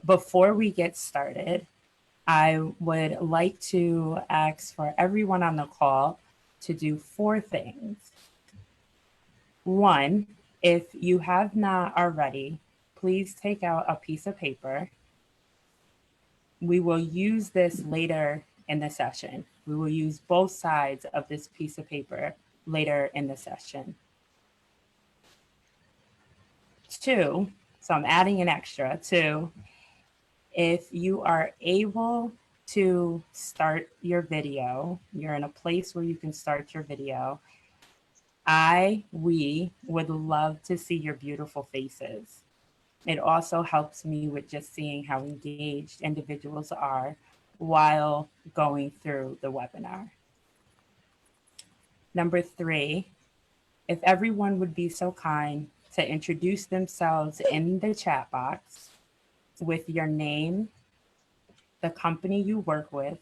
Before we get started, I would like to ask for everyone on the call to do 4 things. One, if you have not already, please take out a piece of paper. We will use this later in the session. We will use both sides of this piece of paper later in the session. 2, so I'm adding an extra. 2, if you are able to start your video, you're in a place where you can start your video, we would love to see your beautiful faces. It also helps me with just seeing how engaged individuals are while going through the webinar. Number 3, if everyone would be so kind to introduce themselves in the chat box with your name, the company you work with,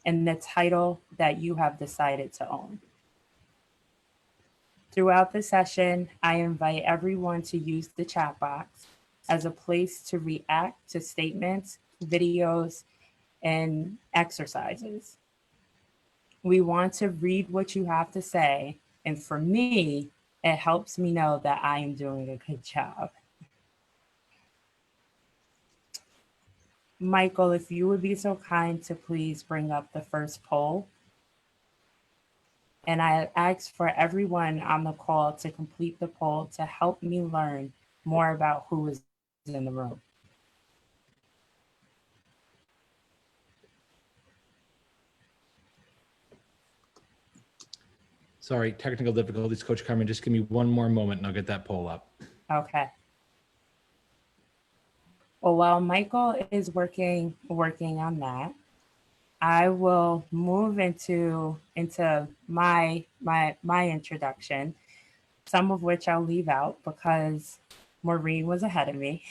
and the title that you have decided to own. Throughout the session, I invite everyone to use the chat box as a place to react to statements, videos, and exercises. We want to read what you have to say, and for me, it helps me know that I am doing a good job. Michael, if you would be so kind to please bring up the first poll. And I ask for everyone on the call to complete the poll to help me learn more about who is in the room. Sorry, technical difficulties, Coach Carmen. Just give me one more moment and I'll get that poll up. Okay. Well, while Michael is working on that, I will move into my introduction, some of which I'll leave out because Maureen was ahead of me.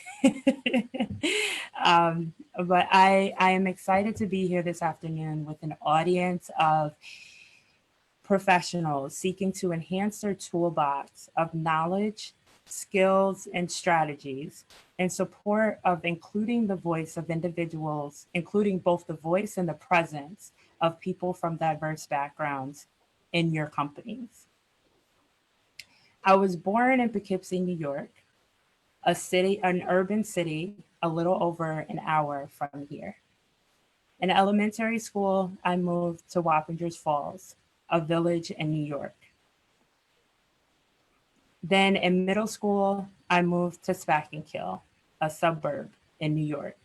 But I am excited to be here this afternoon with an audience of professionals seeking to enhance their toolbox of knowledge, skills, and strategies in support of including the voice of individuals, including both the voice and the presence of people from diverse backgrounds in your companies. I was born in Poughkeepsie, New York, an urban city a little over an hour from here. In elementary school, I moved to Wappingers Falls, a village in New York. Then in middle school, I moved to Spackenkill, a suburb in New York.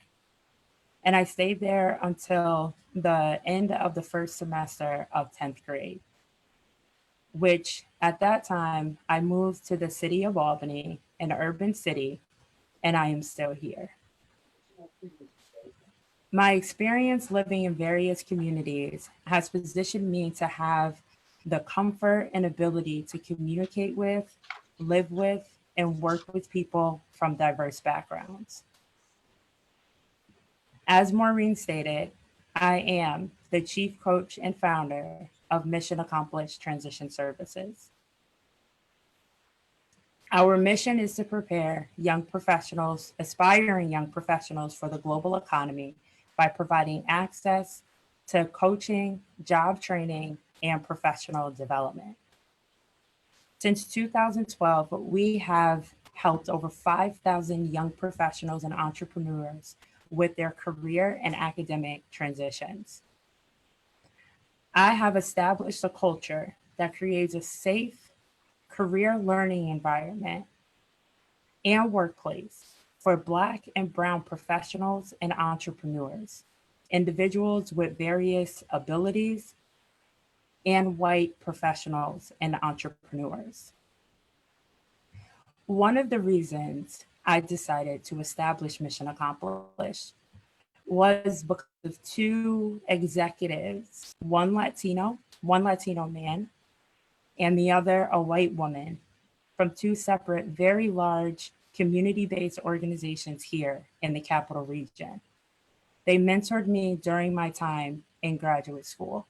And I stayed there until the end of the first semester of 10th grade, which at that time, I moved to the city of Albany, an urban city, and I am still here. My experience living in various communities has positioned me to have the comfort and ability to communicate with, live with, and work with people from diverse backgrounds. As Maureen stated, I am the chief coach and founder of Mission Accomplished Transition Services. Our mission is to prepare young professionals, aspiring young professionals for the global economy by providing access to coaching, job training, and professional development. Since 2012, we have helped over 5,000 young professionals and entrepreneurs with their career and academic transitions. I have established a culture that creates a safe career learning environment and workplace for Black and Brown professionals and entrepreneurs, individuals with various abilities, and white professionals and entrepreneurs. One of the reasons I decided to establish Mission Accomplished was because of 2 executives, one Latino man, and the other a white woman, from 2 separate, very large community-based organizations here in the Capital Region. They mentored me during my time in graduate school.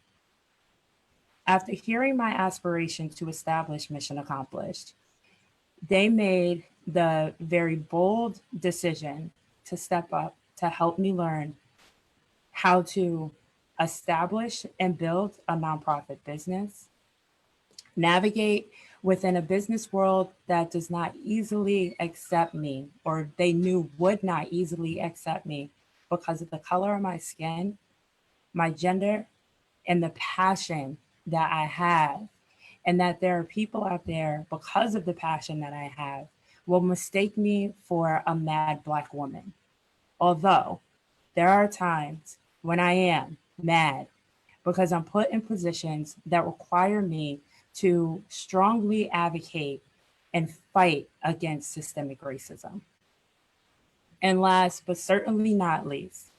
After hearing my aspiration to establish Mission Accomplished, they made the very bold decision to step up to help me learn how to establish and build a nonprofit business, navigate within a business world that does not easily accept me, or they knew would not easily accept me because of the color of my skin, my gender, and the passion that I have. And that there are people out there, because of the passion that I have, will mistake me for a mad Black woman. Although there are times when I am mad because I'm put in positions that require me to strongly advocate and fight against systemic racism. And last but certainly not least,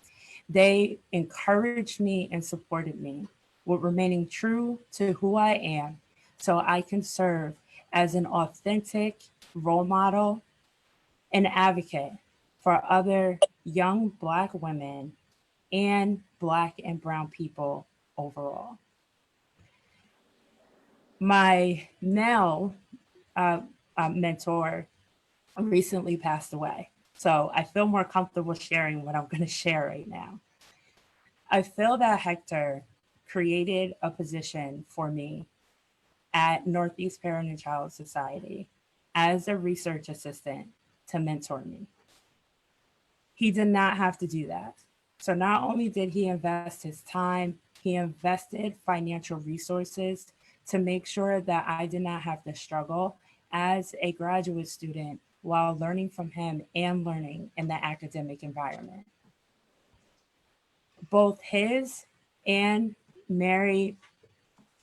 they encouraged me and supported me with remaining true to who I am so I can serve as an authentic role model and advocate for other young Black women and Black and Brown people overall. My now uh, mentor recently passed away, so I feel more comfortable sharing what I'm going to share right now. I feel that Hector created a position for me at Northeast Parent and Child Society as a research assistant to mentor me. He did not have to do that. So not only did he invest his time, he invested financial resources to make sure that I did not have to struggle as a graduate student while learning from him and learning in the academic environment. Both his and Mary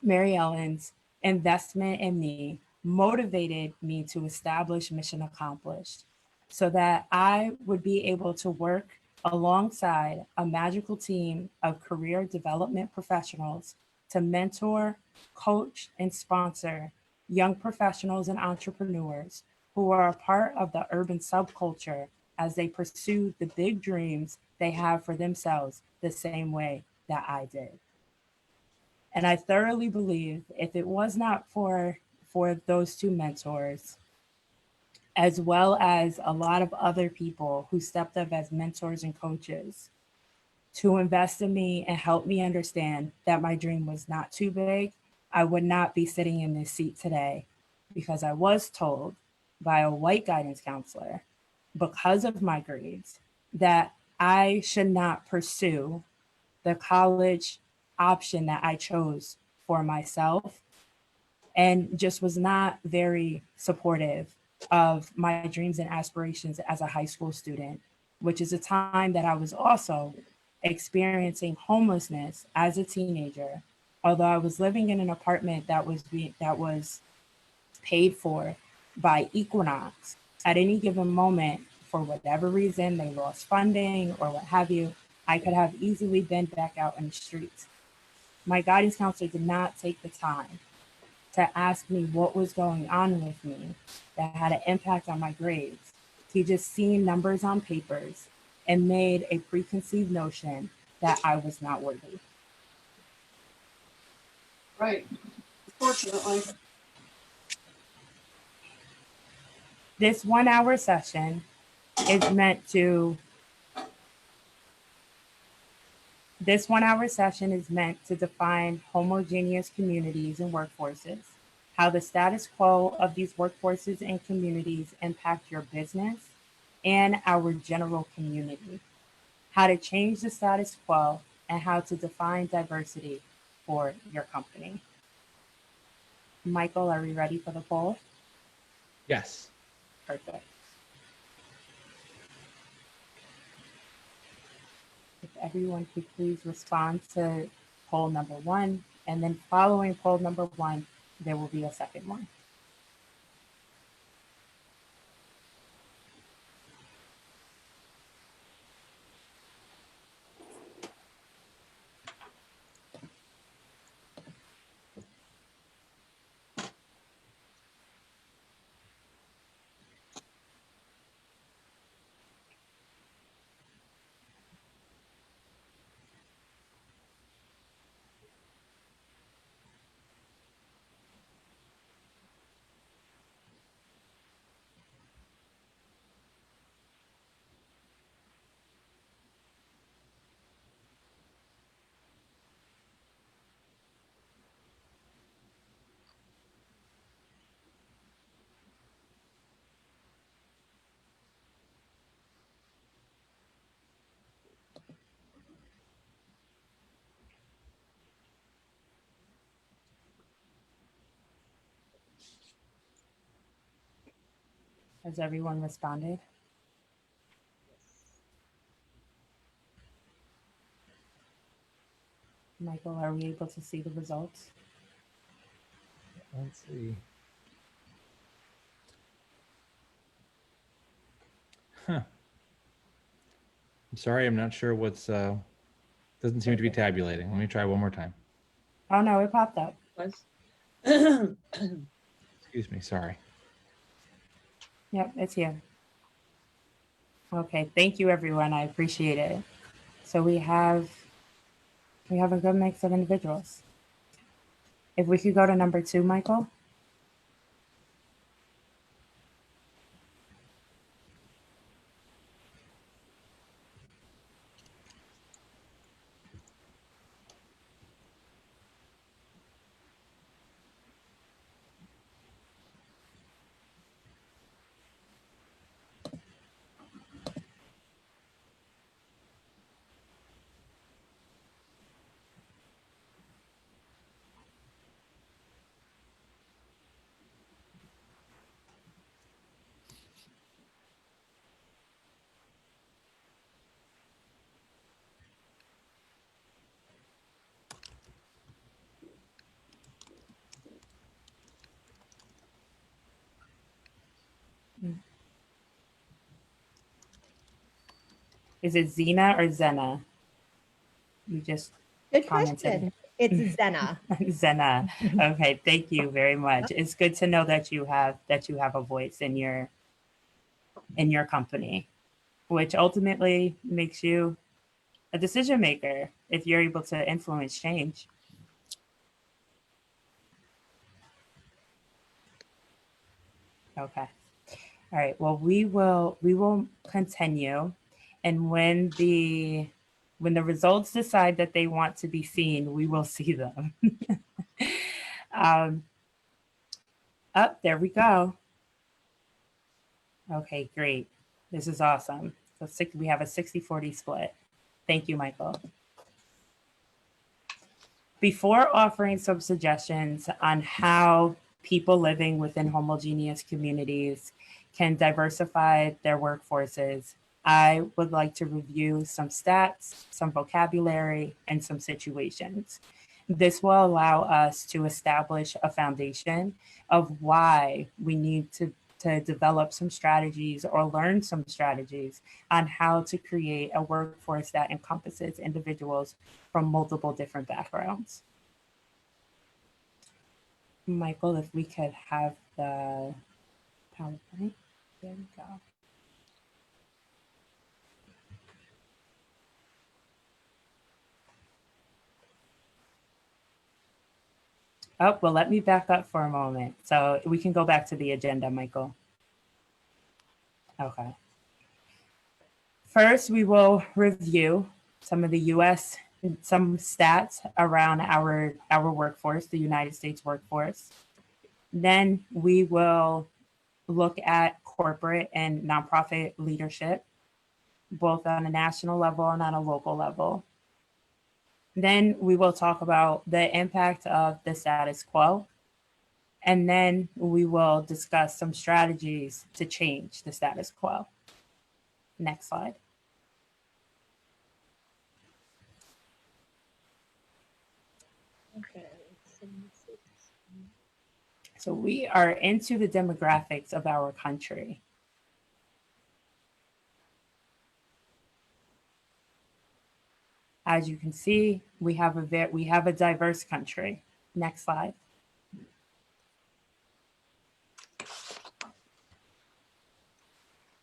Mary Ellen's investment in me motivated me to establish Mission Accomplished so that I would be able to work alongside a magical team of career development professionals to mentor, coach, and sponsor young professionals and entrepreneurs who are a part of the urban subculture as they pursue the big dreams they have for themselves the same way that I did. And I thoroughly believe if it was not for those two mentors, as well as a lot of other people who stepped up as mentors and coaches to invest in me and help me understand that my dream was not too big, I would not be sitting in this seat today because I was told by a white guidance counselor, because of my grades, that I should not pursue the college option that I chose for myself, and just was not very supportive of my dreams and aspirations as a high school student, which is a time that I was also experiencing homelessness as a teenager. Although I was living in an apartment that was paid for by Equinox, at any given moment, for whatever reason, they lost funding or what have you, I could have easily been back out in the streets. My guidance counselor did not take the time to ask me what was going on with me that had an impact on my grades. He just seen numbers on papers and made a preconceived notion that I was not worthy. Right. Unfortunately. This 1 hour session is meant to This 1 hour session is meant to define homogeneous communities and workforces, how the status quo of these workforces and communities impact your business and our general community, how to change the status quo, and how to define diversity for your company. Michael, are we ready for the poll? Yes. Perfect. If everyone could please respond to poll number 1, and then following poll number 1, there will be a second one. Has everyone responded? Michael, are we able to see the results? Let's see. Huh. I'm sorry, I'm not sure what's doesn't seem to be tabulating. Let me try one more time. Oh no, it popped up. Was. Excuse me, sorry. Yep, it's here. Okay, thank you everyone. I appreciate it. So we have a good mix of individuals. If we could go to number 2, Michael. Is it Zena or Zena? You just Good commented. question. It's Zena. Zena. Okay, thank you very much. It's good to know that you have a voice in your company, which ultimately makes you a decision maker if you're able to influence change. Okay. All right. Well, we will continue, and when the results decide that they want to be seen, we will see them. There we go. Okay, great. This is awesome. So we have a 60-40 split. Thank you, Michael. Before offering some suggestions on how people living within homogeneous communities can diversify their workforces, I would like to review some stats, some vocabulary, and some situations. This will allow us to establish a foundation of why we need to develop some strategies or learn some strategies on how to create a workforce that encompasses individuals from multiple different backgrounds. Michael, if we could have the PowerPoint. There we go. Oh, well, let me back up for a moment. So we can go back to the agenda, Michael. Okay. First, we will review some of the some stats around our workforce, the United States workforce. Then we will look at corporate and nonprofit leadership, both on a national level and on a local level. Then we will talk about the impact of the status quo. And then we will discuss some strategies to change the status quo. Next slide. Okay. So we are into the demographics of our country. As you can see, we have a diverse country. Next slide.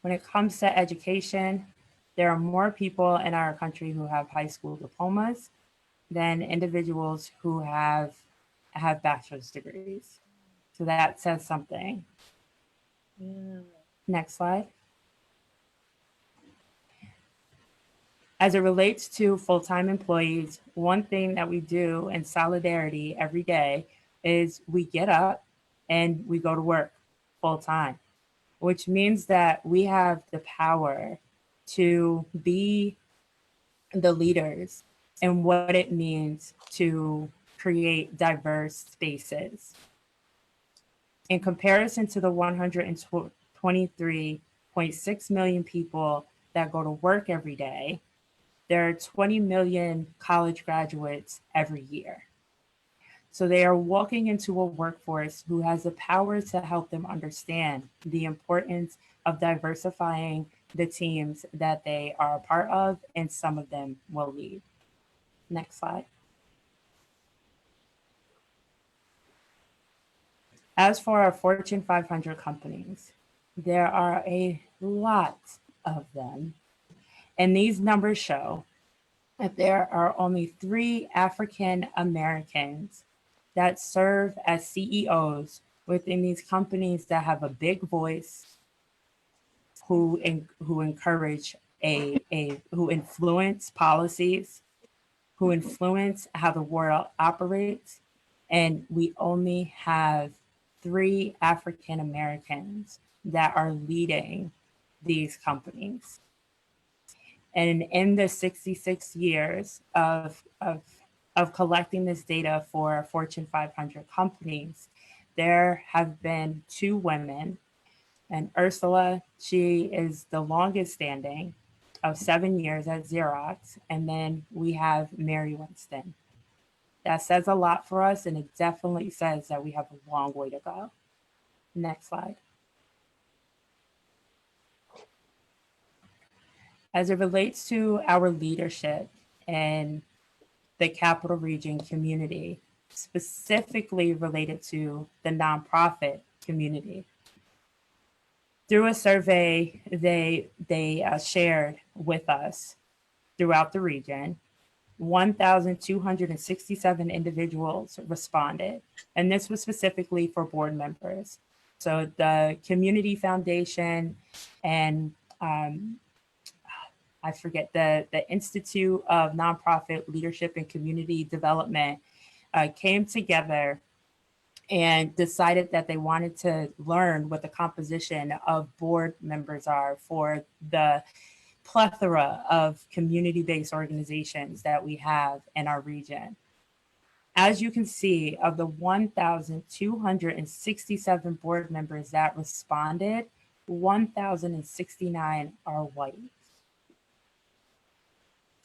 When it comes to education, there are more people in our country who have high school diplomas than individuals who have bachelor's degrees. So that says something. Yeah. Next slide. As it relates to full-time employees, one thing that we do in solidarity every day is we get up and we go to work full-time, which means that we have the power to be the leaders in what it means to create diverse spaces. In comparison to the 120 23.6 million people that go to work every day. There are 20 million college graduates every year. So they are walking into a workforce who has the power to help them understand the importance of diversifying the teams that they are a part of, and some of them will lead. Next slide. As for our Fortune 500 companies, there are a lot of them. And these numbers show that there are only 3 African Americans that serve as CEOs within these companies that have a big voice, who encourage who influence policies, who influence how the world operates. And we only have 3 African Americans that are leading these companies. And in the 66 years of collecting this data for Fortune 500 companies, there have been 2 women. And Ursula, she is the longest standing of 7 years at Xerox. And then we have Mary Winston. That says a lot for us, and it definitely says that we have a long way to go. Next slide. As it relates to our leadership and the Capital Region community, specifically related to the nonprofit community, through a survey they shared with us throughout the region, 1,267 individuals responded, and this was specifically for board members. So the Community Foundation and I forget the Institute of Nonprofit Leadership and Community Development came together and decided that they wanted to learn what the composition of board members are for the plethora of community-based organizations that we have in our region. As you can see, of the 1,267 board members that responded, 1,069 are white.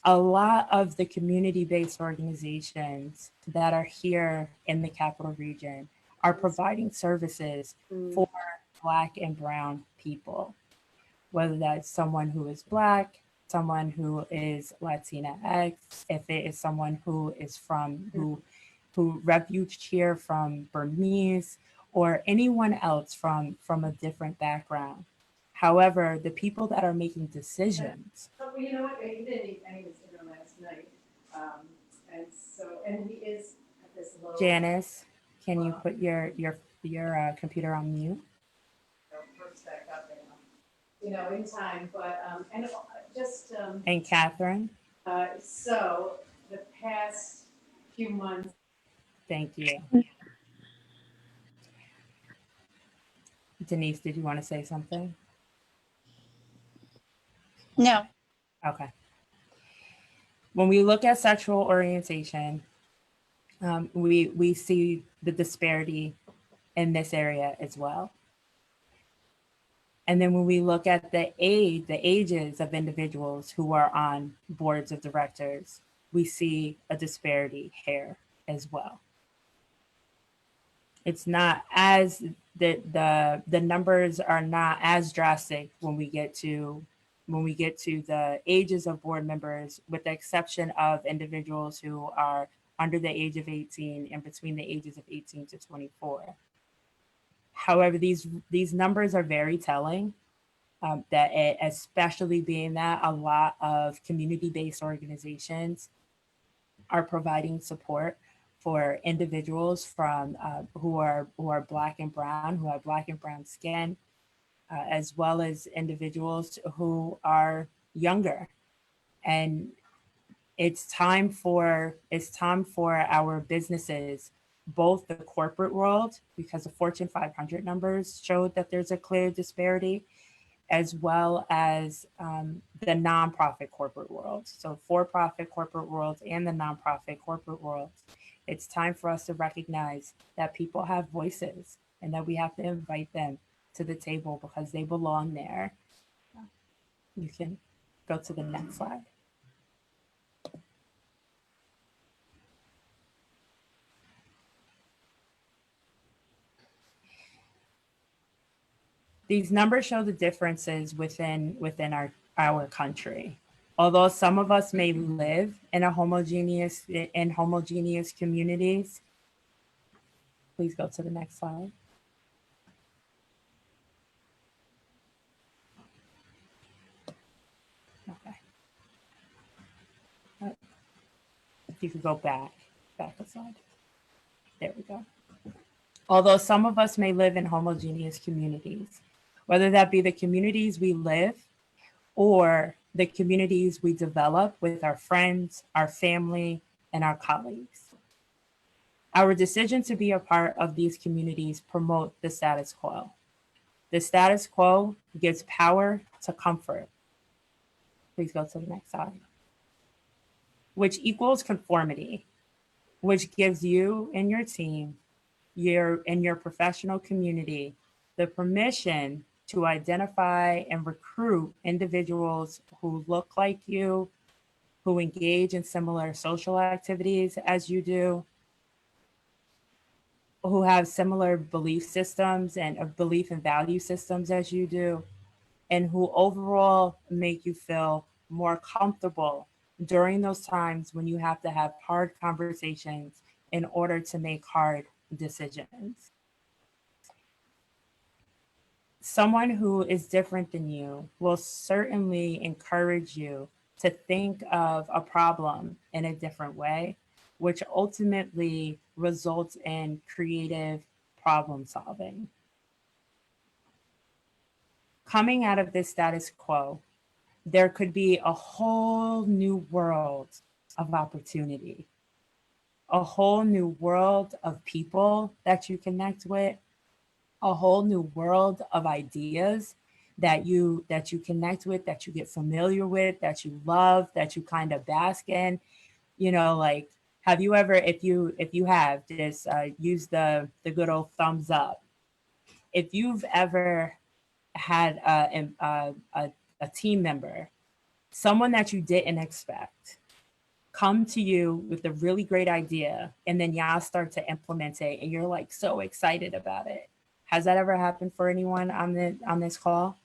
A lot of the community-based organizations that are here in the Capital Region are providing services for Black and Brown people, whether that's someone who is Black, someone who is Latinx, if it is someone who is who refuged here from Burmese, or anyone else from a different background. However, the people that are making decisions. Well, you know what, he didn't eat any of his dinner last night, and he is at this low. Janice, can you put your computer on mute? First back up, in time, but, and just, And Catherine, so the past few months. thank you. Denise, did you want to say something? No. Okay. When we look at sexual orientation, we see the disparity in this area as well. And then when we look at the ages of individuals who are on boards of directors, we see a disparity here as well. It's not as the numbers are not as drastic when we get to the ages of board members, with the exception of individuals who are under the age of 18 and between the ages of 18 to 24. However, these numbers are very telling, especially being that a lot of community-based organizations are providing support for individuals from who are Black and Brown, who have Black and Brown skin, as well as individuals who are younger. And it's time for our businesses, both the corporate world, because the Fortune 500 numbers showed that there's a clear disparity, as well as the nonprofit corporate world. So for-profit corporate world and the nonprofit corporate world. It's time for us to recognize that people have voices and that we have to invite them to the table because they belong there. You can go to the next slide. These numbers show the differences within our country. Although some of us may live in homogeneous communities, please go to the next slide. Okay. If you could go back a slide. There we go. Although some of us may live in homogeneous communities, whether that be the communities we live or the communities we develop with our friends, our family, and our colleagues. Our decision to be a part of these communities promote the status quo. The status quo gives power to comfort. Please go to the next slide. Which equals conformity, which gives you and your team, your professional community, the permission to identify and recruit individuals who look like you, who engage in similar social activities as you do, who have similar belief systems and belief and value systems as you do, and who overall make you feel more comfortable during those times when you have to have hard conversations in order to make hard decisions. Someone who is different than you will certainly encourage you to think of a problem in a different way, which ultimately results in creative problem solving. Coming out of this status quo, there could be a whole new world of opportunity, a whole new world of people that you connect with, a whole new world of ideas that you connect with, that you get familiar with, that you love, that you kind of bask in. You know, like, have you ever, if you have, just use the good old thumbs up. If you've ever had a team member, someone that you didn't expect, come to you with a really great idea, and then y'all start to implement it, and you're like so excited about it. Has that ever happened for anyone on this call?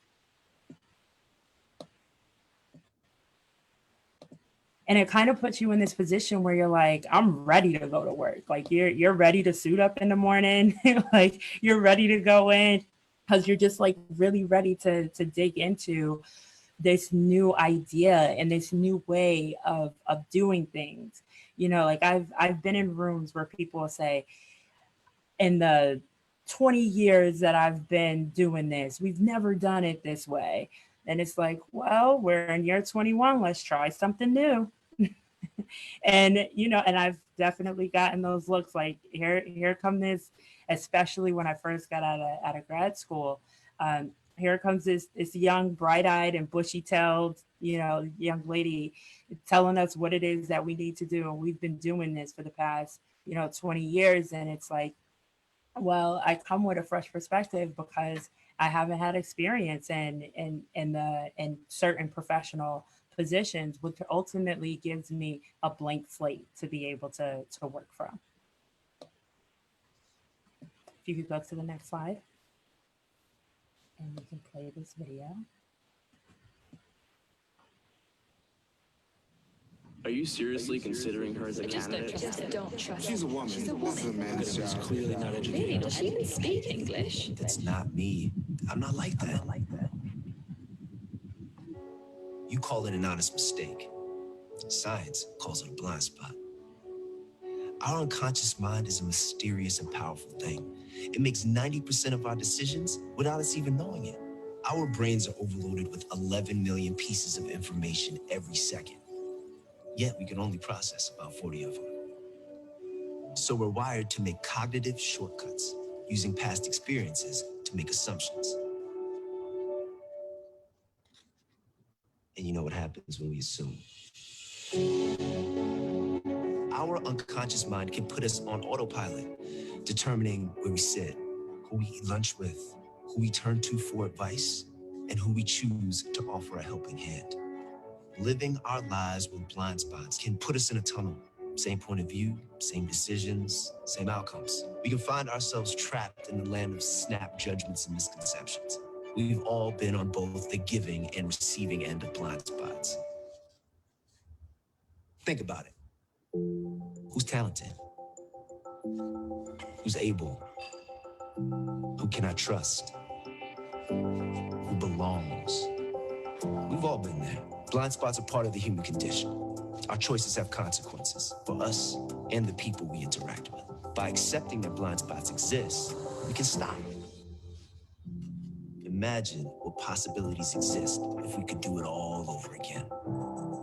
And it kind of puts you in this position where you're like, I'm ready to go to work. Like you're ready to suit up in the morning. Like you're ready to go in because you're just like really ready to dig into this new idea and this new way of doing things. You know, like I've been in rooms where people will say, in the 20 years that I've been doing this, we've never done it this way. And it's like, well, we're in year 21, let's try something new. And, you know, and I've definitely gotten those looks like, here come this, especially when I first got out of grad school. Here comes this young, bright-eyed and bushy-tailed, you know, young lady telling us what it is that we need to do. And we've been doing this for the past, 20 years. And it's like, well, I come with a fresh perspective because I haven't had experience in certain professional positions, which ultimately gives me a blank slate to be able to work from. If you could go to the next slide, and we can play this video. Are you seriously considering her as a candidate? Just don't trust her. She's a woman. She's a This is a woman. man's job. Clearly not educated. Really? Does she even speak English? That's not me. I'm not like that. You call it an honest mistake. Science calls it a blind spot. Our unconscious mind is a mysterious and powerful thing. It makes 90% of our decisions without us even knowing it. Our brains are overloaded with 11 million pieces of information every second. Yet we can only process about 40 of them. So we're wired to make cognitive shortcuts, using past experiences to make assumptions. And you know what happens when we assume? Our unconscious mind can put us on autopilot, determining where we sit, who we eat lunch with, who we turn to for advice, and who we choose to offer a helping hand. Living our lives with blind spots can put us in a tunnel. Same point of view, same decisions, same outcomes. We can find ourselves trapped in the land of snap judgments and misconceptions. We've all been on both the giving and receiving end of blind spots. Think about it. Who's talented? Who's able? Who can I trust? Who belongs? We've all been there. Blind spots are part of the human condition. Our choices have consequences for us and the people we interact with. By accepting that blind spots exist, we can stop. Imagine what possibilities exist if we could do it all over again.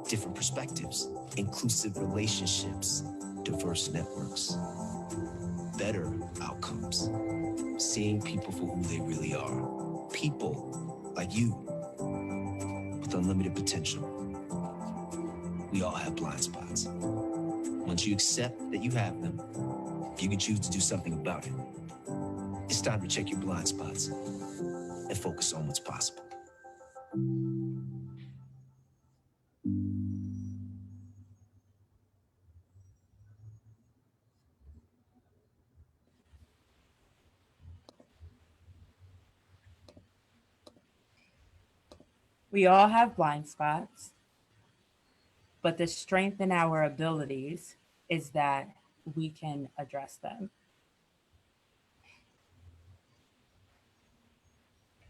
Different perspectives, inclusive relationships, diverse networks, better outcomes, seeing people for who they really are. People like you with unlimited potential. We all have blind spots. Once you accept that you have them, you can choose to do something about it. It's time to check your blind spots and focus on what's possible. We all have blind spots, but the strength in our abilities is that we can address them.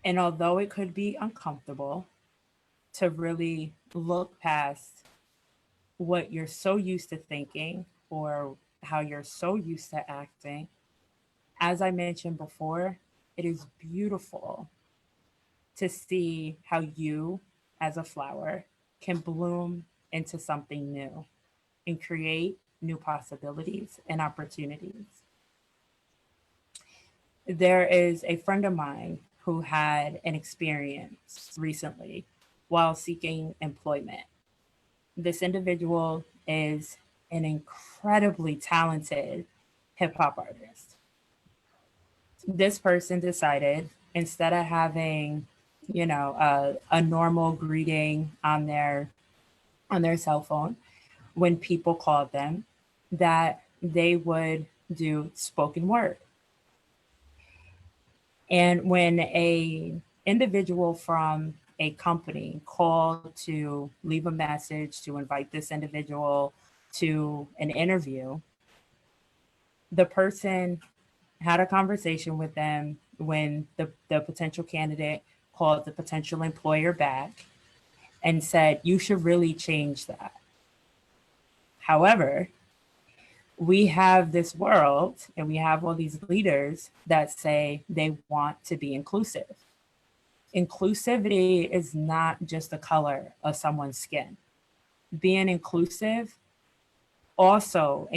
And although it could be uncomfortable to really look past what you're so used to thinking or how you're so used to acting, as I mentioned before, it is beautiful to see how you, as a flower, can bloom into something new and create new possibilities and opportunities. There is a friend of mine who had an experience recently while seeking employment. This individual is an incredibly talented hip hop artist. This person decided, instead of having, a normal greeting on their cell phone when people called them, that they would do spoken word. And when a individual from a company called to leave a message to invite this individual to an interview, the person had a conversation with them when the potential candidate called the potential employer back and said, you should really change that. However, we have this world and we have all these leaders that say they want to be inclusive. Inclusivity is not just the color of someone's skin. Being inclusive also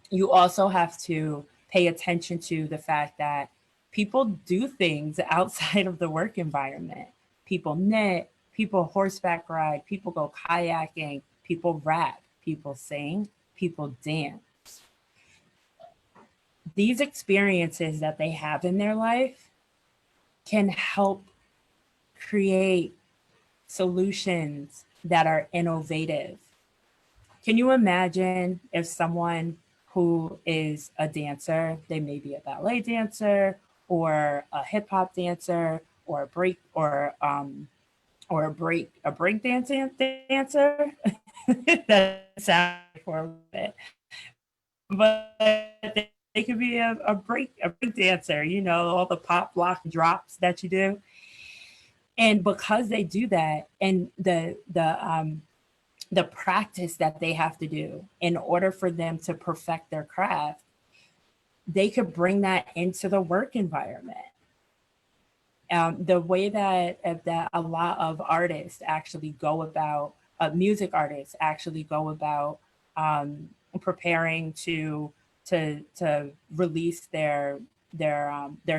you also have to pay attention to the fact that people do things outside of the work environment. People knit, people horseback ride, people go kayaking, people rap, people sing, people dance. These experiences that they have in their life can help create solutions that are innovative. Can you imagine if someone who is a dancer, they may be a ballet dancer or a hip hop dancer or a break dancing dancer? That sounds for a bit, but they could be a break dancer. All the pop, lock, drops that you do, and because they do that, and the practice that they have to do in order for them to perfect their craft, they could bring that into the work environment. The way that a lot of artists actually go about, music artists actually go about preparing to release their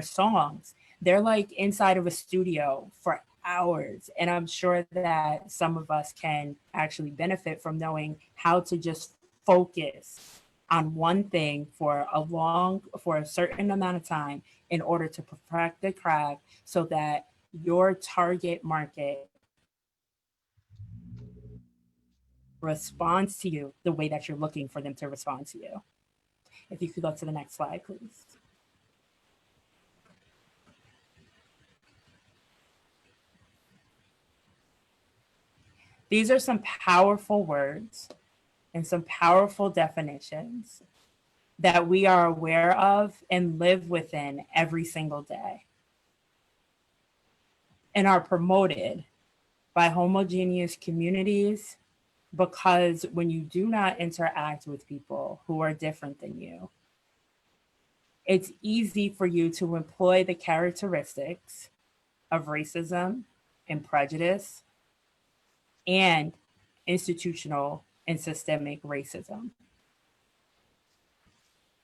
songs. They're like inside of a studio for hours, and I'm sure that some of us can actually benefit from knowing how to just focus on one thing for a certain amount of time in order to perfect the craft so that your target market responds to you the way that you're looking for them to respond to you. If you could go to the next slide, please. These are some powerful words and some powerful definitions that we are aware of and live within every single day and are promoted by homogeneous communities, because when you do not interact with people who are different than you, it's easy for you to employ the characteristics of racism and prejudice and institutional and systemic racism.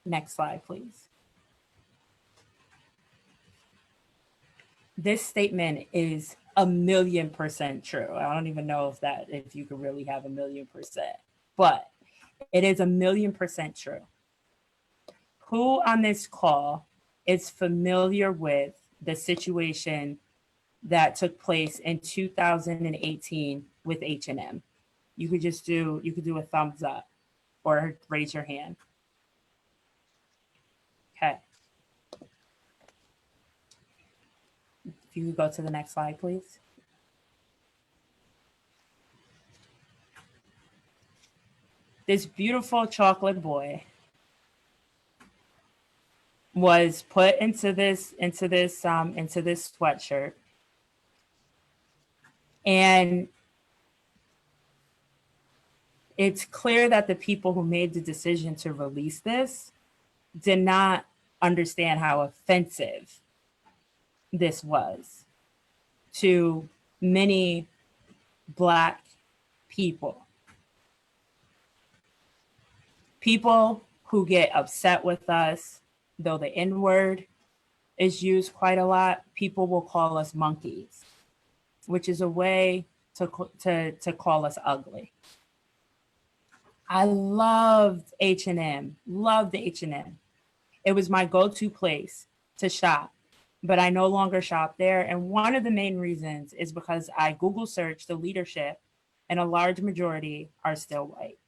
Next slide, please. This statement is 1,000,000% true. I don't even know if you could really have 1,000,000%, but it is 1,000,000% true. Who on this call is familiar with the situation that took place in 2018 with H&M? You could do a thumbs up or raise your hand. Okay. If you could go to the next slide, please. This beautiful chocolate boy was put into this sweatshirt, and it's clear that the people who made the decision to release this did not understand how offensive this was to many Black people. People who get upset with us, though the N word is used quite a lot, people will call us monkeys, which is a way to call us ugly. I loved H&M, loved H&M. It was my go-to place to shop, but I no longer shop there. And one of the main reasons is because I Google searched the leadership and a large majority are still white.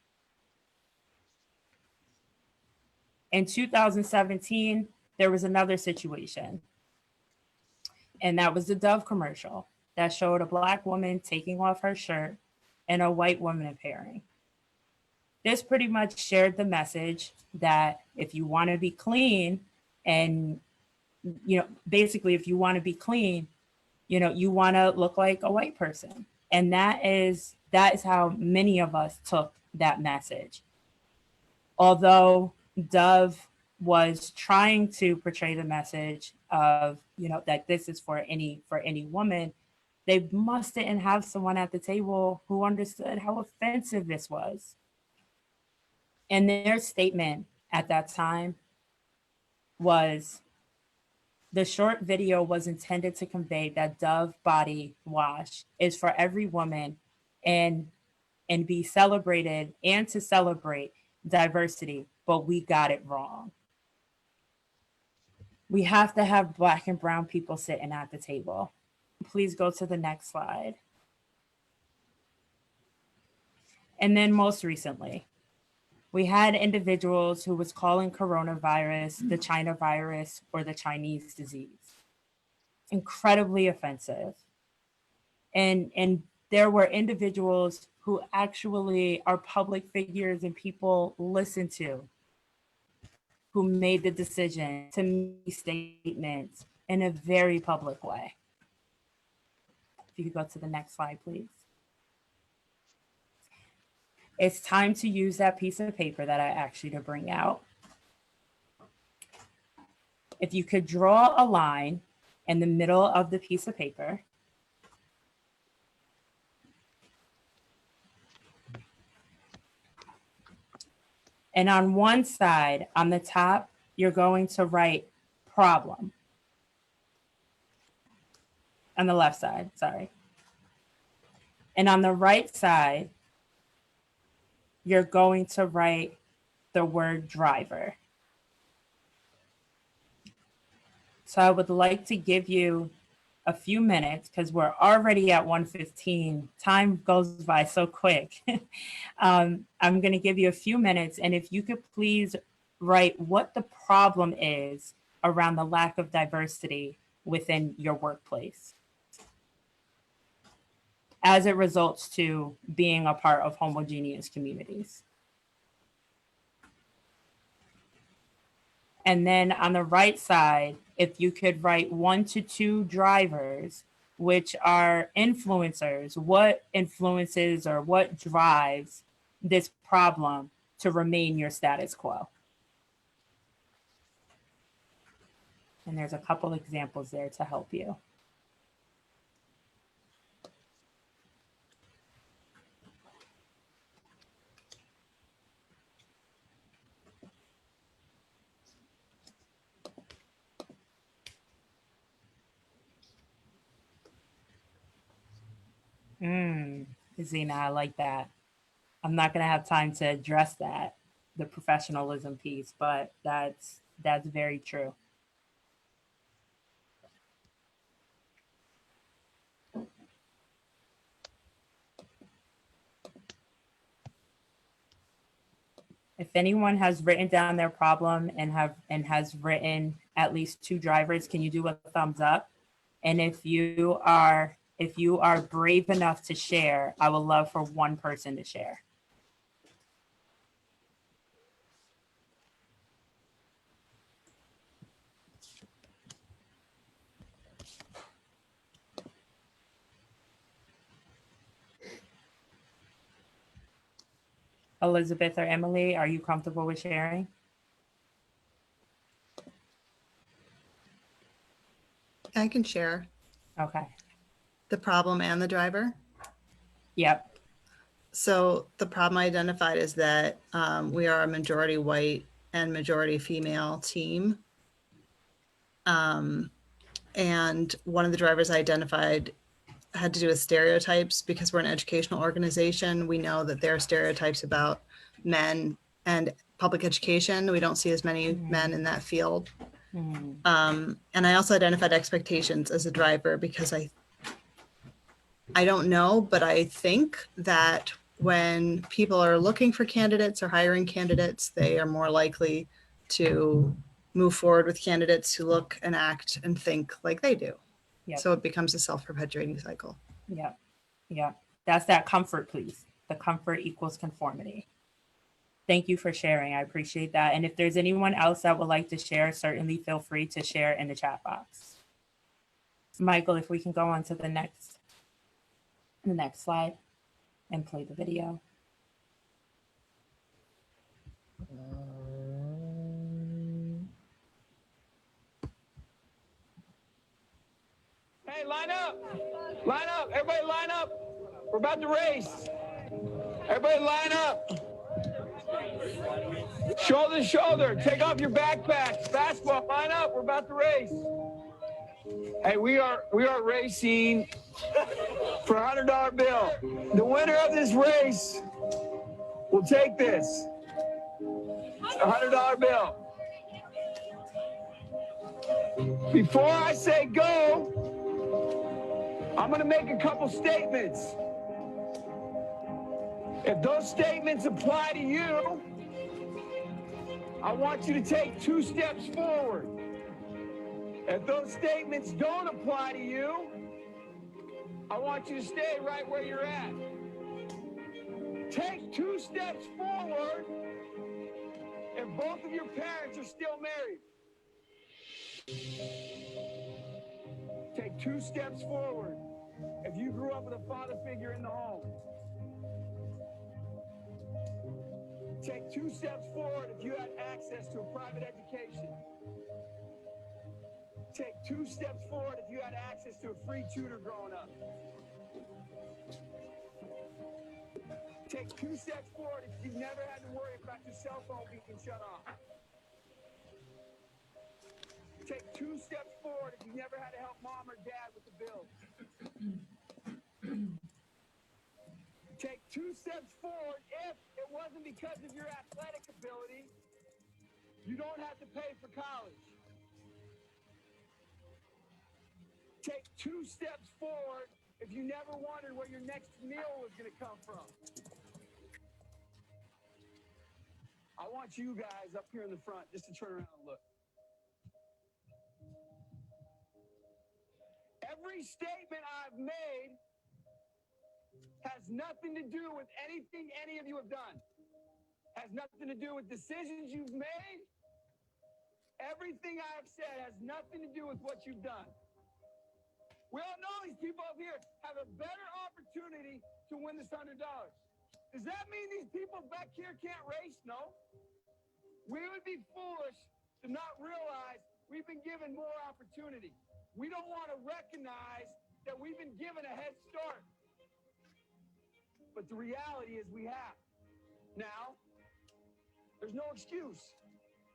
In 2017, there was another situation, and that was the Dove commercial that showed a Black woman taking off her shirt and a white woman appearing. This pretty much shared the message that if you want to be clean and, basically if you want to be clean, you want to look like a white person. And that is how many of us took that message. Although Dove was trying to portray the message of, that this is for any woman, they must didn't have someone at the table who understood how offensive this was. And their statement at that time was, the short video was intended to convey that Dove body wash is for every woman and be celebrated and to celebrate diversity, but we got it wrong. We have to have Black and brown people sitting at the table. Please go to the next slide. And then most recently, we had individuals who was calling coronavirus the China virus or the Chinese disease. Incredibly offensive. And there were individuals who actually are public figures and people listen to, who made the decision to make statements in a very public way. If you could go to the next slide, please. It's time to use that piece of paper that I asked you to bring out. If you could draw a line in the middle of the piece of paper. And on one side, on the top, you're going to write problem. On the left side, sorry. And on the right side, you're going to write the word driver. So I would like to give you a few minutes because we're already at 1:15. Time goes by so quick. I'm going to give you a few minutes, and if you could please write what the problem is around the lack of diversity within your workplace as it results to being a part of homogeneous communities. And then on the right side, if you could write 1 to 2 drivers, which are influencers, what influences or what drives this problem to remain your status quo? And there's a couple examples there to help you. Zena, I like that. I'm not going to have time to address that, the professionalism piece, but that's very true. If anyone has written down their problem and has written at least 2 drivers, can you do a thumbs up? And if you are brave enough to share, I would love for 1 person to share. Elizabeth or Emily, are you comfortable with sharing? I can share Okay. the problem and the driver. Yep. So the problem identified is that we are a majority white and majority female team. And one of the drivers I identified had to do with stereotypes because we're an educational organization. We know that there are stereotypes about men and public education. We don't see as many men in that field. And I also identified expectations as a driver because I don't know, but I think that when people are looking for candidates or hiring candidates, they are more likely to move forward with candidates who look and act and think like they do. Yep. So it becomes a self-perpetuating cycle. Yep. Yep. That's that comfort, please. The comfort equals conformity. Thank you for sharing. I appreciate that. And if there's anyone else that would like to share, certainly feel free to share in the chat box. Michael, if we can go on to the next slide and play the video. Hey, line up. Line up. Everybody line up. We're about to race. Everybody line up. Shoulder to shoulder. Take off your backpacks. Fastball. Line up. We're about to race. Hey, we are racing for a $100 bill. The winner of this race will take this. A $100 bill. Before I say go, I'm going to make a couple statements. If those statements apply to you, I want you to take 2 steps forward. If those statements don't apply to you, I want you to stay right where you're at. Take 2 steps forward if both of your parents are still married. Take 2 steps forward if you grew up with a father figure in the home. Take 2 steps forward if you had access to a private education. Take 2 steps forward if you had access to a free tutor growing up. Take 2 steps forward if you've never had to worry about your cell phone being shut off. Take 2 steps forward if you never had to help mom or dad with the bills. Take 2 steps forward if it wasn't because of your athletic ability, you don't have to pay for college. Take 2 steps forward if you never wondered where your next meal was going to come from. I want you guys up here in the front just to turn around and look. Every statement I've made has nothing to do with anything any of you have done. Has nothing to do with decisions you've made. Everything I've said has nothing to do with what you've done. We all know these people up here have a better opportunity to win this $100. Does that mean these people back here can't race? No. We would be foolish to not realize we've been given more opportunity. We don't want to recognize that we've been given a head start. But the reality is we have. Now, there's no excuse.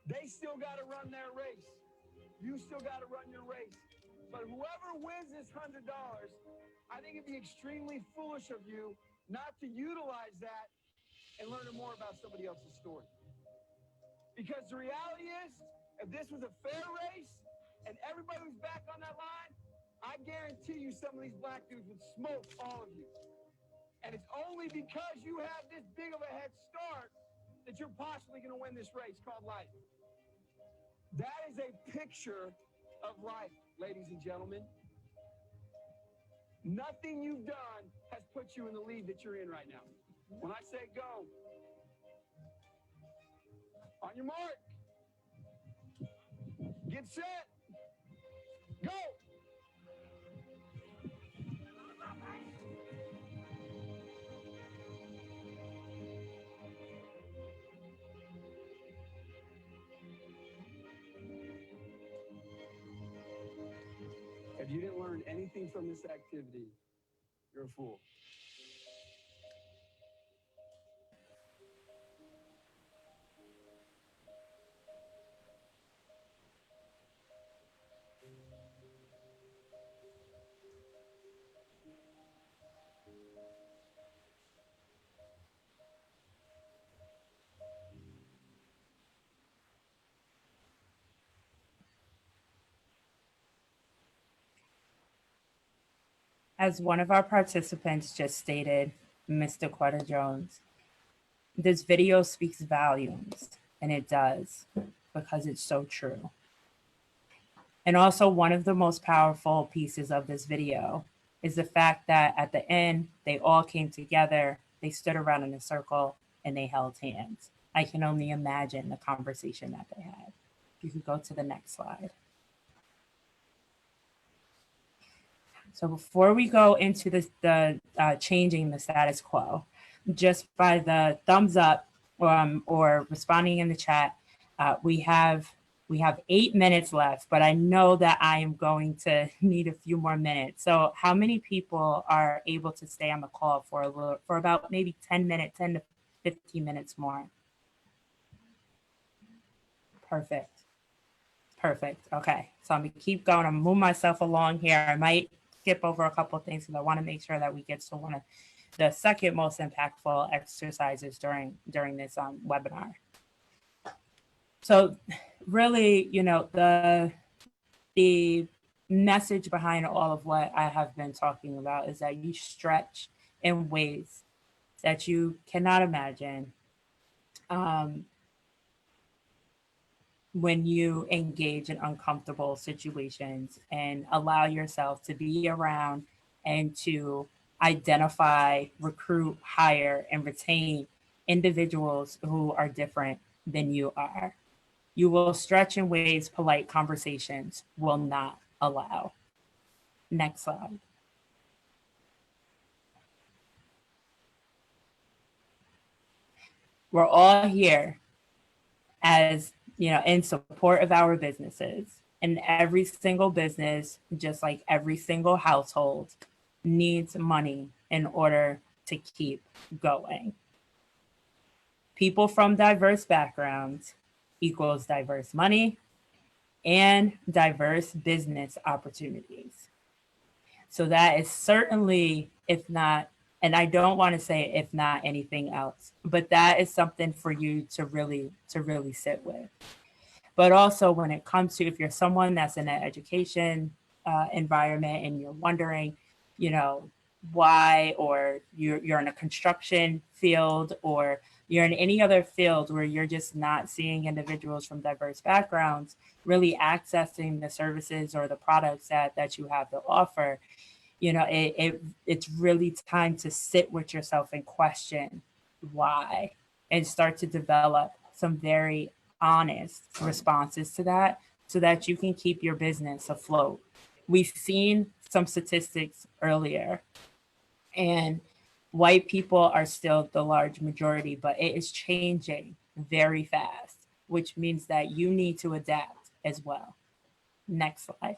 They still got to run their race. You still got to run your race. But whoever wins this $100, I think it'd be extremely foolish of you not to utilize that and learn more about somebody else's story. Because the reality is, if this was a fair race and everybody was back on that line, I guarantee you some of these black dudes would smoke all of you. And it's only because you have this big of a head start that you're possibly going to win this race called life. That is a picture of life, ladies and gentlemen. Nothing you've done has put you in the lead that you're in right now. When I say go, on your mark, get set, go. If you didn't learn anything from this activity, you're a fool. As one of our participants just stated, Mr. Quetta Jones, this video speaks volumes, and it does, because it's so true. And also, one of the most powerful pieces of this video is the fact that at the end, they all came together, they stood around in a circle, and they held hands. I can only imagine the conversation that they had. You can go to the next slide. So before we go into the changing the status quo, just by the thumbs up or responding in the chat, we have 8 minutes left, but I know that I am going to need a few more minutes. So how many people are able to stay on the call for about maybe 10 to 15 minutes more? Perfect. Okay, so I'm gonna keep going. I'm gonna move myself along here. I might skip over a couple of things because I want to make sure that we get to one of the second most impactful exercises during this webinar. So really, the message behind all of what I have been talking about is that you stretch in ways that you cannot imagine when you engage in uncomfortable situations and allow yourself to be around and to identify, recruit, hire, and retain individuals who are different than you are. You will stretch in ways polite conversations will not allow. Next slide. We're all here as in support of our businesses, and every single business, just like every single household, needs money in order to keep going. People from diverse backgrounds equals diverse money and diverse business opportunities. So that is certainly, if not And I don't want to say if not anything else, but that is something for you to really sit with. But also when it comes to, if you're someone that's in an education environment and you're wondering, you know, why, or you're in a construction field, or you're in any other field where you're just not seeing individuals from diverse backgrounds really accessing the services or the products that you have to offer, you know, it's really time to sit with yourself and question why, and start to develop some very honest responses to that, so that you can keep your business afloat. We've seen some statistics earlier, and white people are still the large majority, but it is changing very fast, which means that you need to adapt as well. Next slide.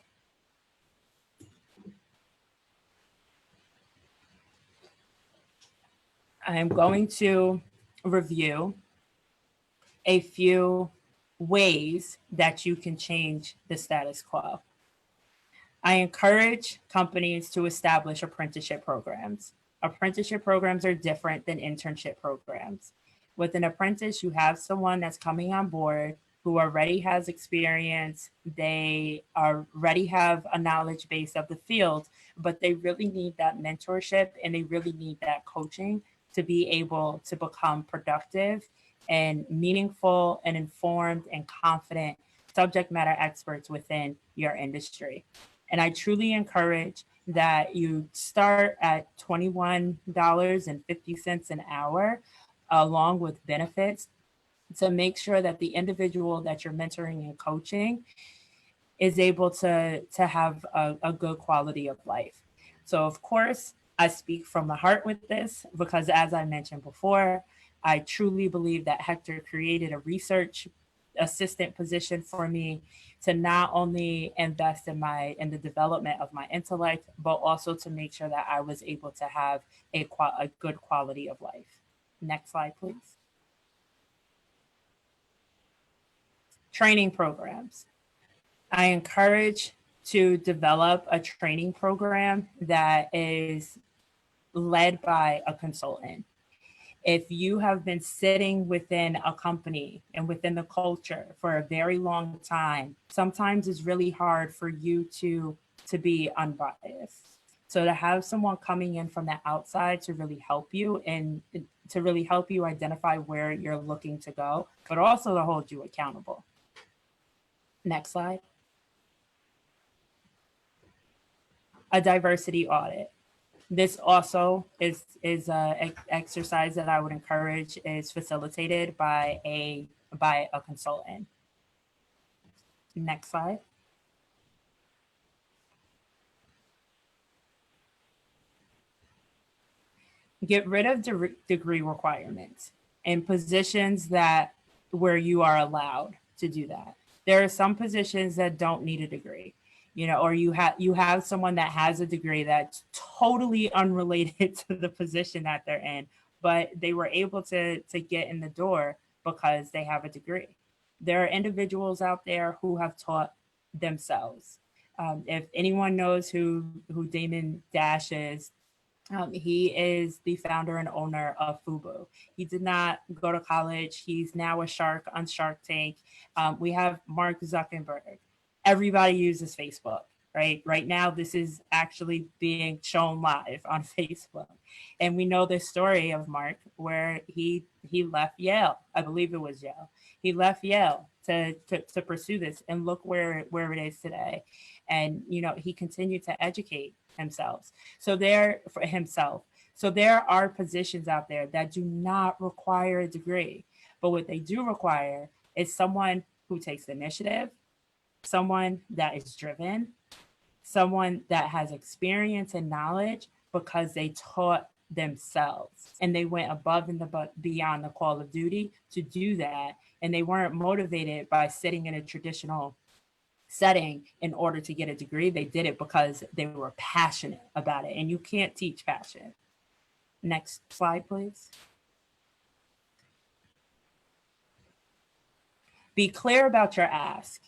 I'm going to review a few ways that you can change the status quo. I encourage companies to establish apprenticeship programs. Apprenticeship programs are different than internship programs. With an apprentice, you have someone that's coming on board who already has experience, they already have a knowledge base of the field, but they really need that mentorship and they really need that coaching to be able to become productive and meaningful and informed and confident subject matter experts within your industry. And I truly encourage that you start at $21.50 an hour, along with benefits, to make sure that the individual that you're mentoring and coaching is able to have a good quality of life. So of course, I speak from the heart with this, because as I mentioned before, I truly believe that Hector created a research assistant position for me to not only invest in the development of my intellect, but also to make sure that I was able to have a good quality of life. Next slide, please. Training programs. I encourage to develop a training program that is led by a consultant. If you have been sitting within a company and within the culture for a very long time, sometimes it's really hard for you to be unbiased. So to have someone coming in from the outside to really help you, and to really help you identify where you're looking to go, but also to hold you accountable. Next slide. A diversity audit. This also is an exercise that I would encourage, is facilitated by a consultant. Next slide. Get rid of degree requirements in positions where you are allowed to do that. There are some positions that don't need a degree, you know, or you have someone that has a degree that's totally unrelated to the position that they're in, but they were able to get in the door because they have a degree. There are individuals out there who have taught themselves. If anyone knows who Damon Dash is, he is the founder and owner of Fubo. He did not go to college. He's now a shark on Shark Tank. We have Mark Zuckerberg. Everybody uses Facebook, right? Right now, this is actually being shown live on Facebook. And we know the story of Mark, where he left Yale. I believe it was Yale. He left Yale to pursue this, and look where it is today. And, you know, he continued to educate himself. So there are positions out there that do not require a degree, but what they do require is someone who takes the initiative, someone that is driven, someone that has experience and knowledge because they taught themselves and they went above and beyond the call of duty to do that. And they weren't motivated by sitting in a traditional setting in order to get a degree. They did it because they were passionate about it, and you can't teach passion. Next slide, please. Be clear about your ask.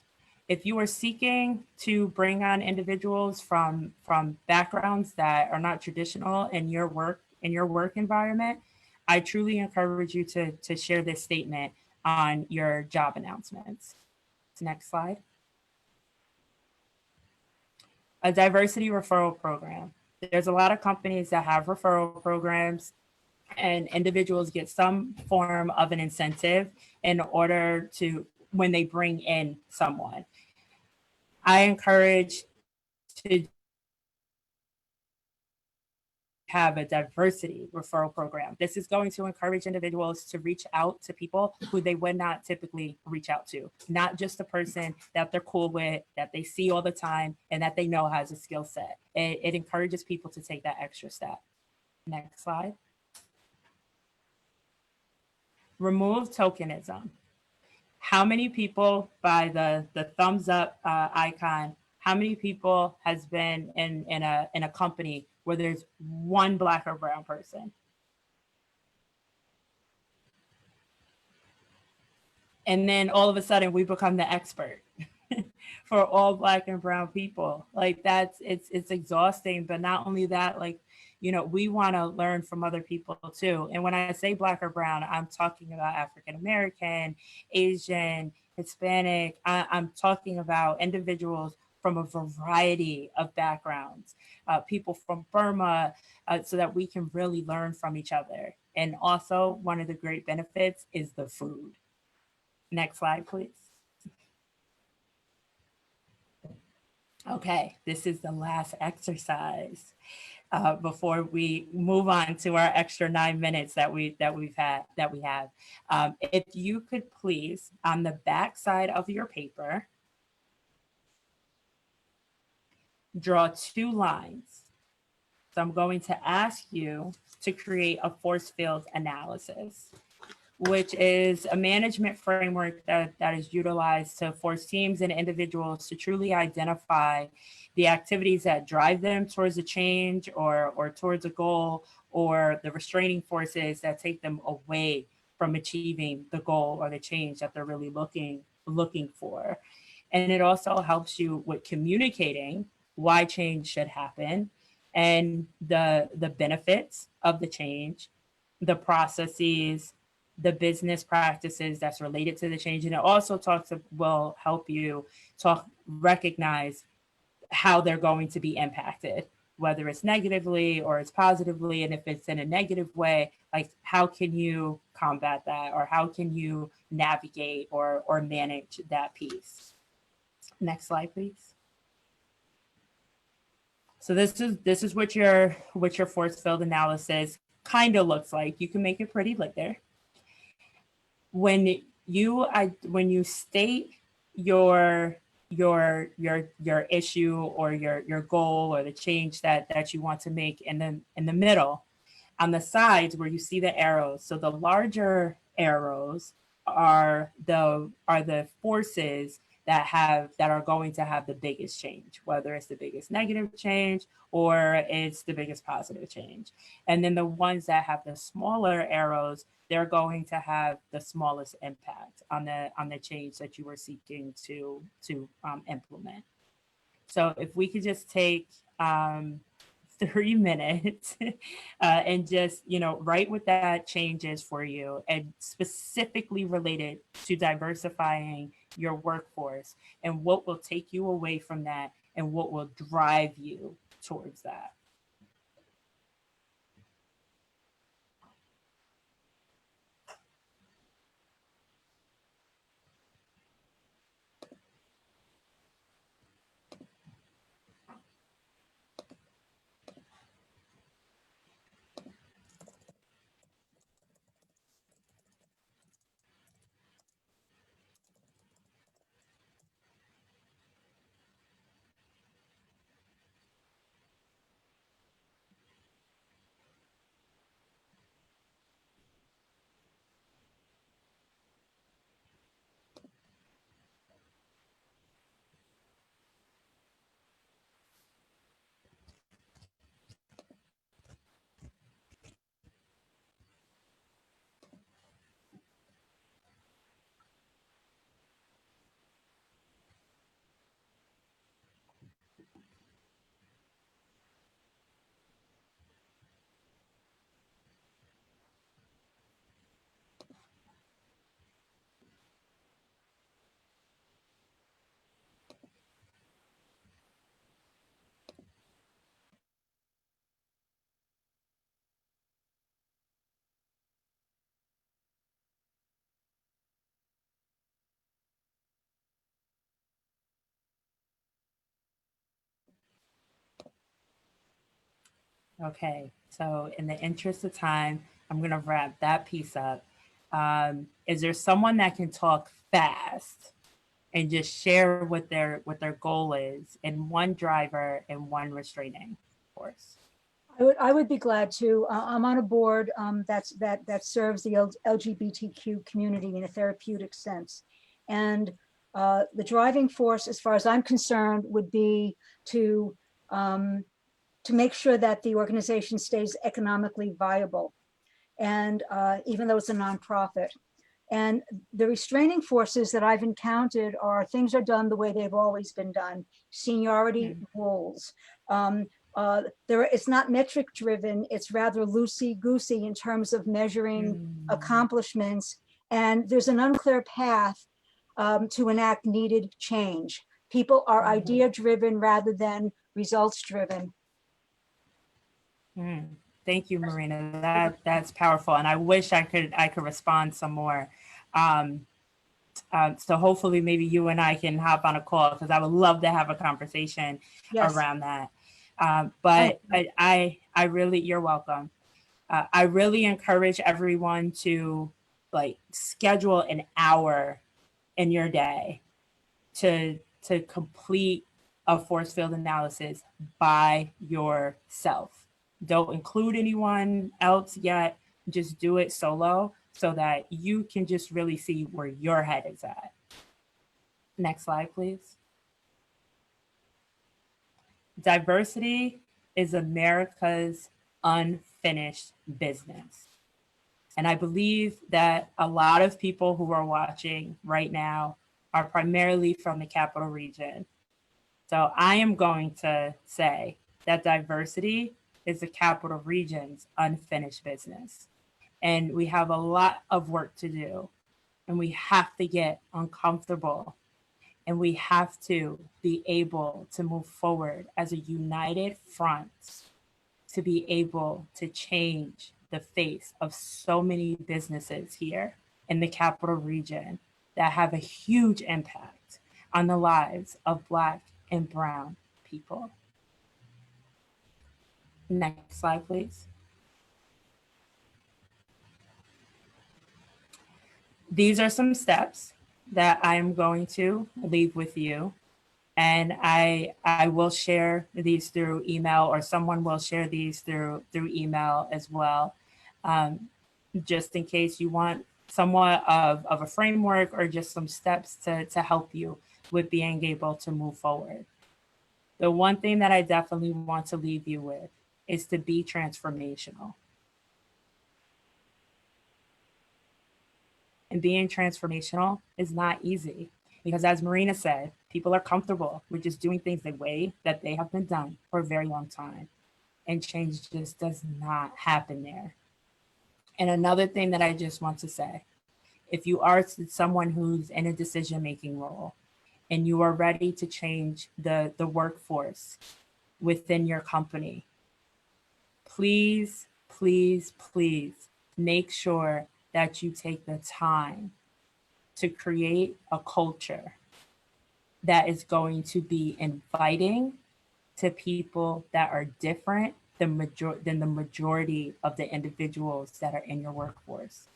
If you are seeking to bring on individuals from backgrounds that are not traditional, and your work in your work environment, I truly encourage you to share this statement on your job announcements. Next slide. A diversity referral program. There's a lot of companies that have referral programs, and individuals get some form of an incentive in order to, when they bring in someone. I encourage to have a diversity referral program. This is going to encourage individuals to reach out to people who they would not typically reach out to, not just the person that they're cool with, that they see all the time, and that they know has a skill set. It encourages people to take that extra step. Next slide. Remove tokenism. How many people, by the thumbs up icon, how many people has been in a company where there's one Black or brown person? And then all of a sudden we become the expert for all Black and brown people. Like it's exhausting, but not only that, like, you know, we want to learn from other people too. And when I say Black or brown, I'm talking about African American, Asian, Hispanic. I'm talking about individuals from a variety of backgrounds, people from Burma, so that we can really learn from each other. And also, one of the great benefits is the food. Next slide, please. Okay, this is the last exercise before we move on to our extra 9 minutes that we have. If you could please, on the back side of your paper, draw 2 lines. So I'm going to ask you to create a force field analysis, which is a management framework that is utilized to force teams and individuals to truly identify the activities that drive them towards a change or towards a goal, or the restraining forces that take them away from achieving the goal or the change that they're really looking for. And it also helps you with communicating why change should happen and the benefits of the change, the processes, the business practices that's related to the change. And it also will help you recognize how they're going to be impacted, whether it's negatively or it's positively. And if it's in a negative way, like how can you combat that, or how can you navigate or manage that piece? Next slide, please. So this is what your force field analysis kind of looks like. You can make it pretty later. When you state your issue or your goal or the change that you want to make in the middle, on the sides where you see the arrows, so the larger arrows are the forces that are going to have the biggest change, whether it's the biggest negative change or it's the biggest positive change. And then the ones that have the smaller arrows, they're going to have the smallest impact on the change that you are seeking to implement. So if we could just take 3 minutes and just, write what that change is for you, and specifically related to diversifying your workforce and what will take you away from that and what will drive you towards that. Okay, so in the interest of time, I'm going to wrap that piece up. Is there someone that can talk fast and just share what their goal is in one driver and one restraining force? I would be glad to. I'm on a board that serves the LGBTQ community in a therapeutic sense. And the driving force, as far as I'm concerned, would be to make sure that the organization stays economically viable. And even though it's a nonprofit. And the restraining forces that I've encountered are things are done the way they've always been done, seniority rules. It's not metric driven, it's rather loosey-goosey in terms of measuring accomplishments. And there's an unclear path to enact needed change. People are idea driven rather than results driven. Thank you, Marina. That's powerful, and I wish I could respond some more. So hopefully, maybe you and I can hop on a call because I would love to have a conversation around that. But I really, you're welcome. I really encourage everyone to schedule an hour in your day to complete a force field analysis by yourself. Don't include anyone else yet. Just do it solo so that you can just really see where your head is at. Next slide, please. Diversity is America's unfinished business. And I believe that a lot of people who are watching right now are primarily from the capital region. So I am going to say that diversity is the capital region's unfinished business. And we have a lot of work to do. And we have to get uncomfortable. And we have to be able to move forward as a united front to be able to change the face of so many businesses here in the capital region that have a huge impact on the lives of Black and Brown people. Next slide, please. These are some steps that I am going to leave with you. And I will share these through email, or someone will share these through email as well, just in case you want somewhat of a framework or just some steps to help you with being able to move forward. The one thing that I definitely want to leave you with is to be transformational. And being transformational is not easy because, as Marina said, people are comfortable with just doing things the way that they have been done for a very long time. And change just does not happen there. And another thing that I just want to say, if you are someone who's in a decision-making role and you are ready to change the workforce within your company, please, please, please make sure that you take the time to create a culture that is going to be inviting to people that are different than the majority of the individuals that are in your workforce.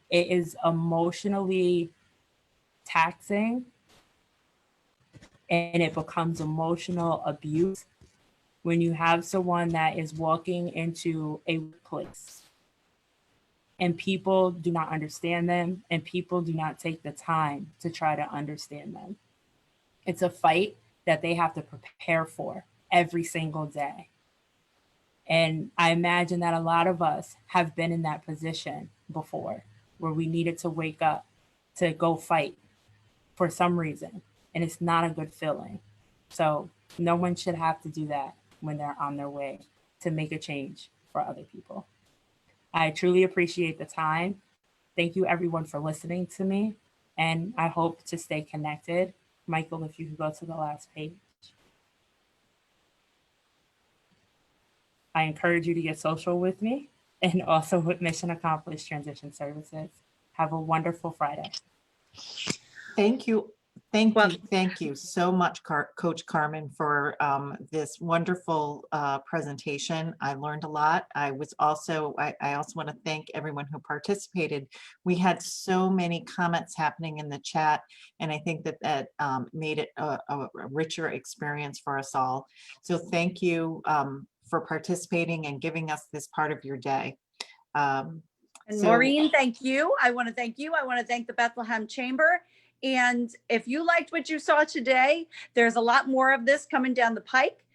It is emotionally taxing and it becomes emotional abuse when you have someone that is walking into a place and people do not understand them and people do not take the time to try to understand them. It's a fight that they have to prepare for every single day. And I imagine that a lot of us have been in that position before where we needed to wake up to go fight for some reason. And it's not a good feeling. So no one should have to do that when they're on their way to make a change for other people. I truly appreciate the time. Thank you everyone for listening to me. And I hope to stay connected. Michael, if you could go to the last page. I encourage you to get social with me and also with Mission Accomplished Transition Services. Have a wonderful Friday. Thank you. Well- Thank you so much, Coach Carmen, for this wonderful presentation. I learned a lot. I also want to thank everyone who participated. We had so many comments happening in the chat, and I think that made it a richer experience for us all. So thank you for participating and giving us this part of your day. And So- Maureen, thank you. I want to thank you. I want to thank the Bethlehem Chamber. And if you liked what you saw today, there's a lot more of this coming down the pike.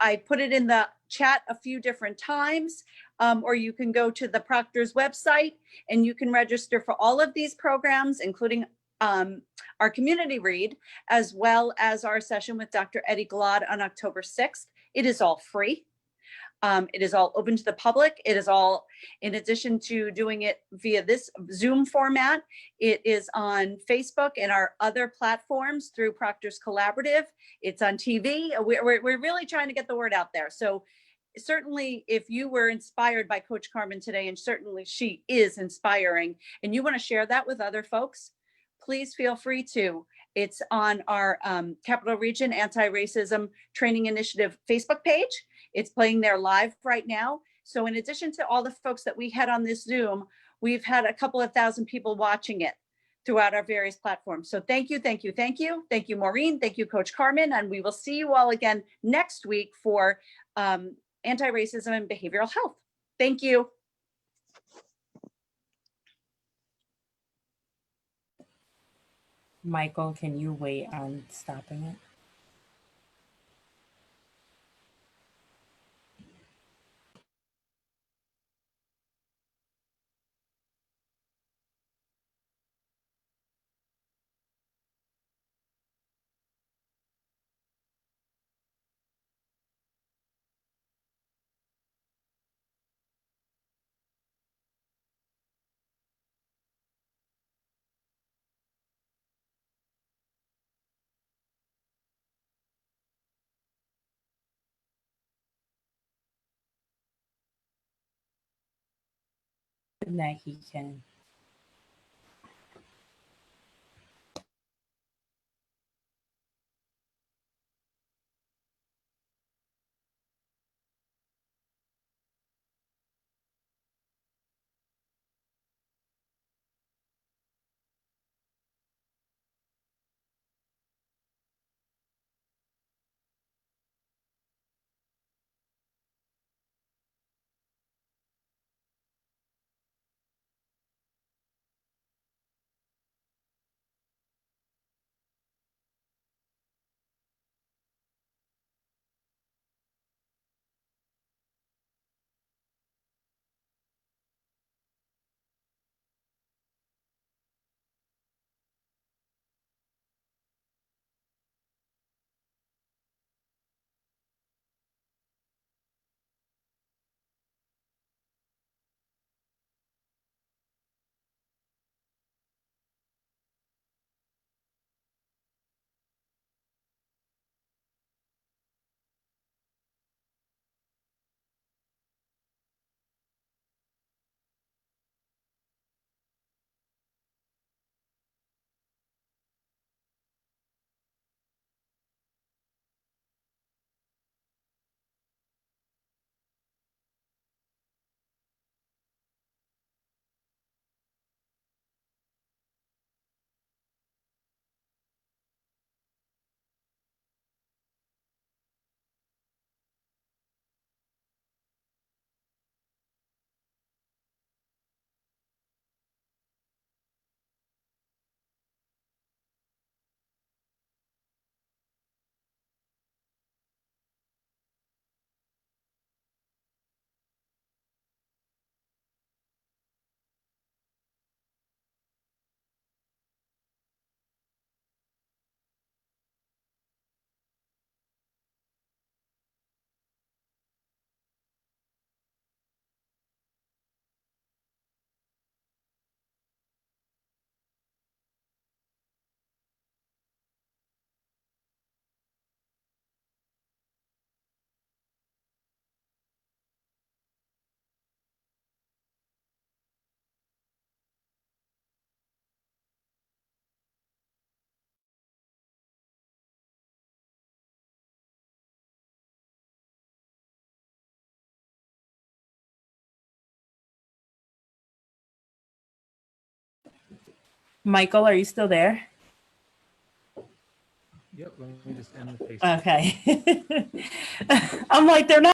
I put it in the chat a few different times, or you can go to the Proctor's website and you can register for all of these programs, including our community read, as well as our session with Dr. Eddie Glad on October 6th. It is all free. It is all open to the public. It is all, in addition to doing it via this Zoom format, it is on Facebook and our other platforms through Proctor's Collaborative. It's on TV. We're really trying to get the word out there. So certainly if you were inspired by Coach Carmen today, and certainly she is inspiring, and you want to share that with other folks, please feel free to. It's on our Capital Region Anti-Racism Training Initiative Facebook page. It's playing there live right now. So in addition to all the folks that we had on this Zoom, we've had a couple of thousand people watching it throughout our various platforms. So thank you, thank you, thank you. Thank you, Maureen. Thank you, Coach Carmen. And we will see you all again next week for anti-racism and behavioral health. Thank you. Michael, can you wait on stopping it? That he can. Michael, are you still there? Yep, let me just end the Facebook. Okay. I'm like, they're not